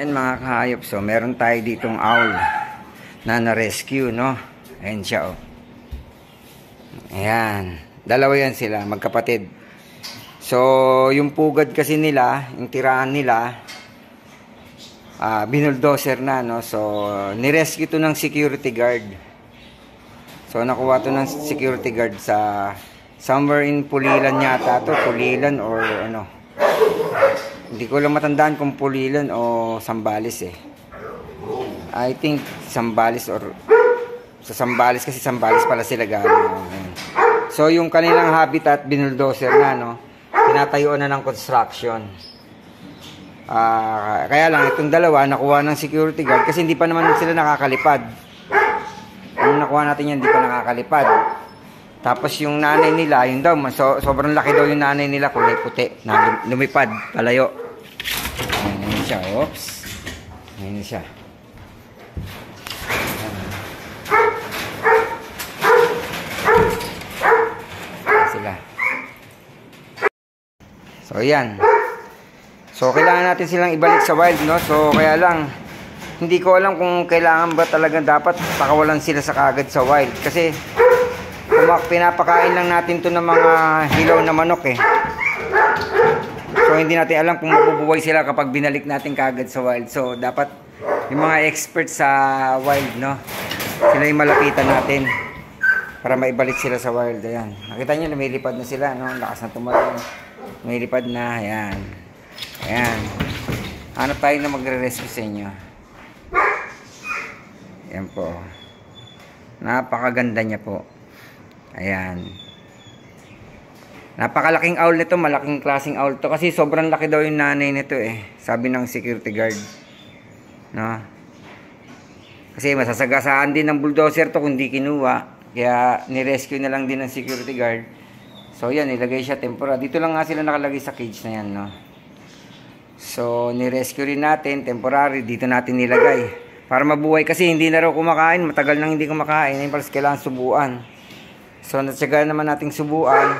Ayan mga kahayop, so meron tayo ditong owl na na-rescue, no? Ayan siya, oh. Ayan, dalawa yan sila, magkapatid. So, yung pugad kasi nila, yung tirahan nila, binuldoser na, no? So, ni-rescue to ng security guard. So, nakuha to ng security guard sa somewhere in Pulilan yata to, Pulilan or ano. Hindi ko lang matandaan kung Pulilan o Zambales eh. I think Zambales or sa Zambales, kasi Zambales pala sila galing. So yung kanilang habitat binuldoser na, no. Tinatayuan na ng construction. Kaya lang itong dalawa nakuha ng security guard kasi hindi pa naman sila nakakalipad. Yung nakuha natin yan, hindi pa nakakalipad. Tapos yung nanay nila, yun daw, sobrang laki daw yung nanay nila, kulay puti, na lumipad, palayo. Ayan siya, oops. Ayan siya. Ayan sila. So, ayan. So, kailangan natin silang ibalik sa wild, no? So, kaya lang, hindi ko alam kung kailangan ba talagang dapat pakawalan sila sa kagad sa wild. Kasi, pinapakain lang natin to ng mga hilaw na manok eh. So hindi natin alam kung mabubuhay sila kapag binalik natin kagad sa wild. So dapat yung mga experts sa wild, no, sila yung malapitan natin para maibalik sila sa wild. Ayan, nakita nyo lumilipad na sila, no? Lakas na tumayo, lumilipad na. Ayan, ayan, hanap tayo na magre-rescue sa inyo. Ayan po, napakaganda niya po. Ayan. Napakalaking owl nito, malaking klaseng owl to kasi sobrang laki daw yung nanay nito eh. Sabi ng security guard. No? Kasi masasagasaan din ng bulldozer to kung di kinuha. Kaya ni-rescue na lang din ng security guard. So yan, nilagay siya temporary. Dito lang nga sila nakalagay sa cage na yan, no. So ni-rescue rin natin temporary, dito natin nilagay para mabuhay kasi hindi na raw kumakain, matagal nang hindi kumakain. Ayun pala kailangan subuan. So, natsaga naman nating subuan.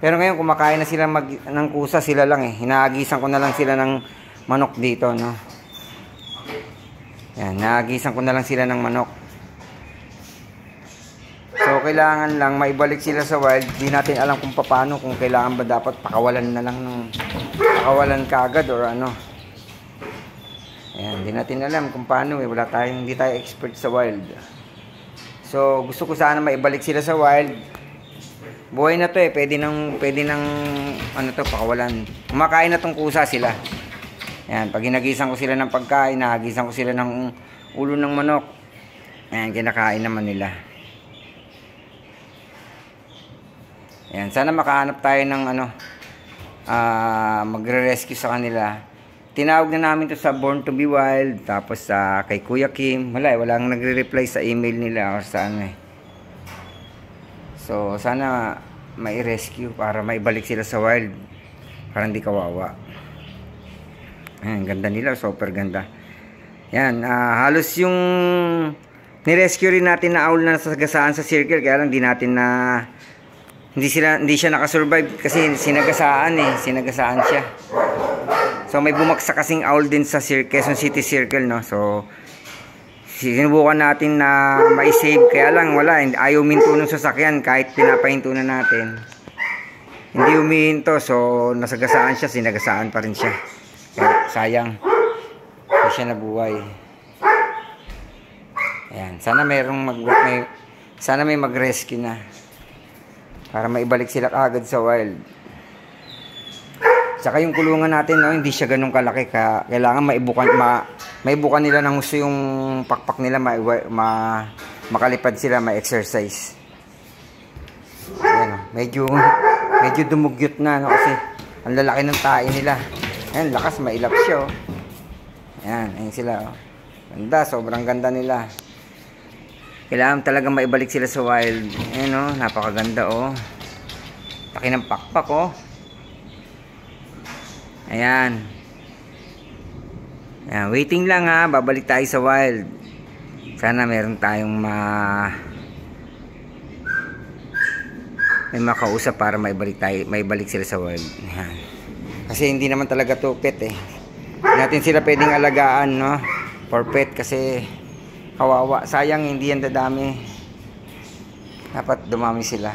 Pero ngayon, kumakain na sila ng kusa, sila lang eh. Hinaagisan ko na lang sila ng manok dito, no? Yan, naagisan ko na lang sila ng manok. So, kailangan lang maibalik sila sa wild. Di natin alam kung paano, kung kailangan ba dapat pakawalan na lang ng pakawalan kagad or ano. Yan, di natin alam kung paano eh. Hindi tayo expert sa wild. So, gusto ko sana maibalik sila sa wild. Buhay na to eh. Pwede nang ano to, pakawalan. Kumakain na tong kusa sila. Ayan, pag hinagisan ko sila ng pagkain, nahagisan ko sila ng ulo ng manok. Ayan, kinakain naman nila. Ayan, sana makahanap tayo ng ano, magre-rescue sa kanila. Tinawag na namin to sa Born to be Wild, tapos sa kay Kuya Kim. Walang nagre-reply sa email nila or sa ano eh. So sana may rescue para maibalik sila sa wild para hindi kawawa. Ayan, ganda nila, super ganda. Yan, halos yung ni-rescue rin natin na owl na nasagasaan sa circle, kaya lang hindi siya nakasurvive kasi sinagasaan siya. So may bumaksak kasing owl din sa Quezon City Circle, no. So sinubukan natin na mai-save, kaya lang wala, ayaw huminto ng sasakyan kahit pinapahinto na natin. Hindi huminto, so nasagasaan siya, sinagasaan pa rin siya. Kaya sayang, hindi siya nabuhay. Ayan, sana may mag-rescue na para maibalik sila agad sa wild. Saka yung kulungan natin, no, hindi siya ganun kalaki. Kailangan maibukan nila ng gusto yung pakpak nila, makalipad sila, ma-exercise. Ayan, medyo dumugyot na, no, kasi ang lalaki ng tae nila. Ayan, lakas, mailap siya, oh. Ayan, ayun sila, oh. Ganda, sobrang ganda nila. Kailangan talagang maibalik sila sa wild. Ayan, oh, napakaganda, oh. Laki ng pakpak, oh. Ayan. Ayan, waiting lang ha, babalik tayo sa wild. Sana meron tayong may makausap para maibalik sila sa wild. Ayan. Kasi hindi naman talaga to pet eh. Hindi natin sila pwedeng alagaan, no? For pet kasi kawawa. Sayang hindi yan dadami. Dapat dumami sila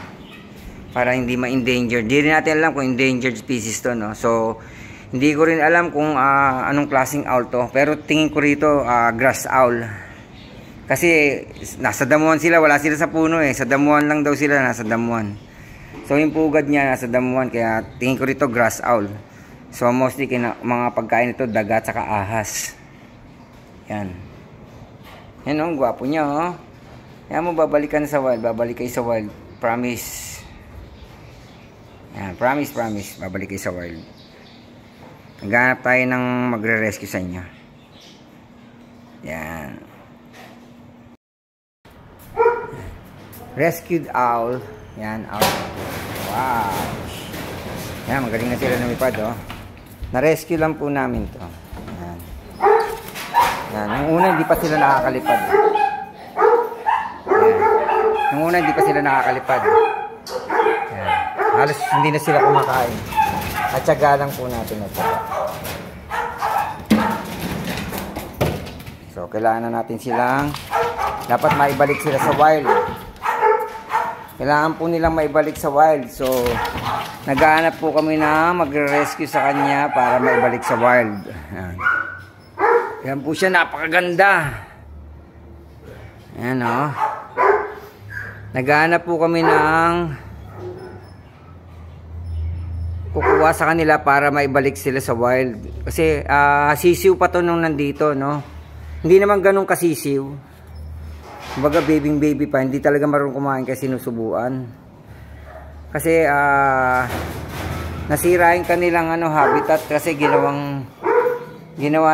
para hindi ma-endangered. Hindi rin natin alam kung endangered species to, no? So, hindi ko rin alam kung anong klaseng owl to. Pero tingin ko rito, grass owl. Kasi nasa damuhan sila, wala sila sa puno eh. Sa damuhan lang daw sila, nasa damuhan. So, yung pugad niya nasa damuhan, kaya tingin ko rito grass owl. So, mostly mga pagkain ito, daga at saka ahas. Yan. Yan o, gwapo niya o. Yan mo, babalikan sa wild. Babalik kayo sa wild. Promise. Yan, promise. Babalik kayo sa wild. Naghanap tayo ng magre-rescue sa inyo. Yan. Rescued owl. Yan, owl. Wow. Yan, magaling na sila lumipad oh. Na-rescue lang po namin to. Yan. Yan. Nung una hindi pa sila nakakalipad. Yan. Nung una hindi pa sila nakakalipad. Yan. Halos hindi na sila kumakain. At syaga lang po natin na syaga. So, kailangan na natin silang dapat maibalik sila sa wild. Kailangan po nilang maibalik sa wild. So, naghahanap po kami na magre-rescue sa kanya para maibalik sa wild. Ayan. Yan po siya, napakaganda. Ayan o. Naghahanap po kami ng kukuha sa kanila para maibalik sila sa wild. Kasi sisiw pa to nung nandito, no? Hindi naman ganun kasisiw. Kumbaga baby pa, hindi talaga marunong kumain kasi sinusubuan. Kasi nasira yung kanilang habitat kasi ginawa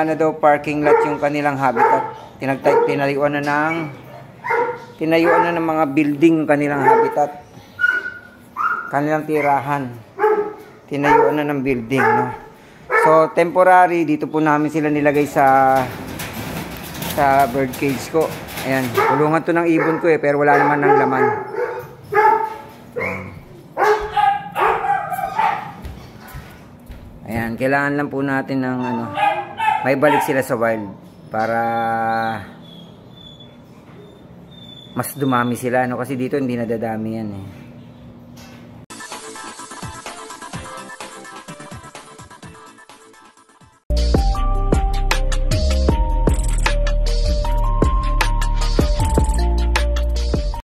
na daw parking lot yung kanilang habitat. Tinayuan na ng mga building yung kanilang habitat. Kanilang tirahan. Tinayuan na ng building, no. So temporary dito po namin sila nilagay sa bird cage ko. Ayan, kulungan to ng ibon ko pero wala naman ng laman. Ayan, kailangan lang po natin ng may balik sila sa wild para mas dumami sila, kasi dito hindi nadadami yan eh.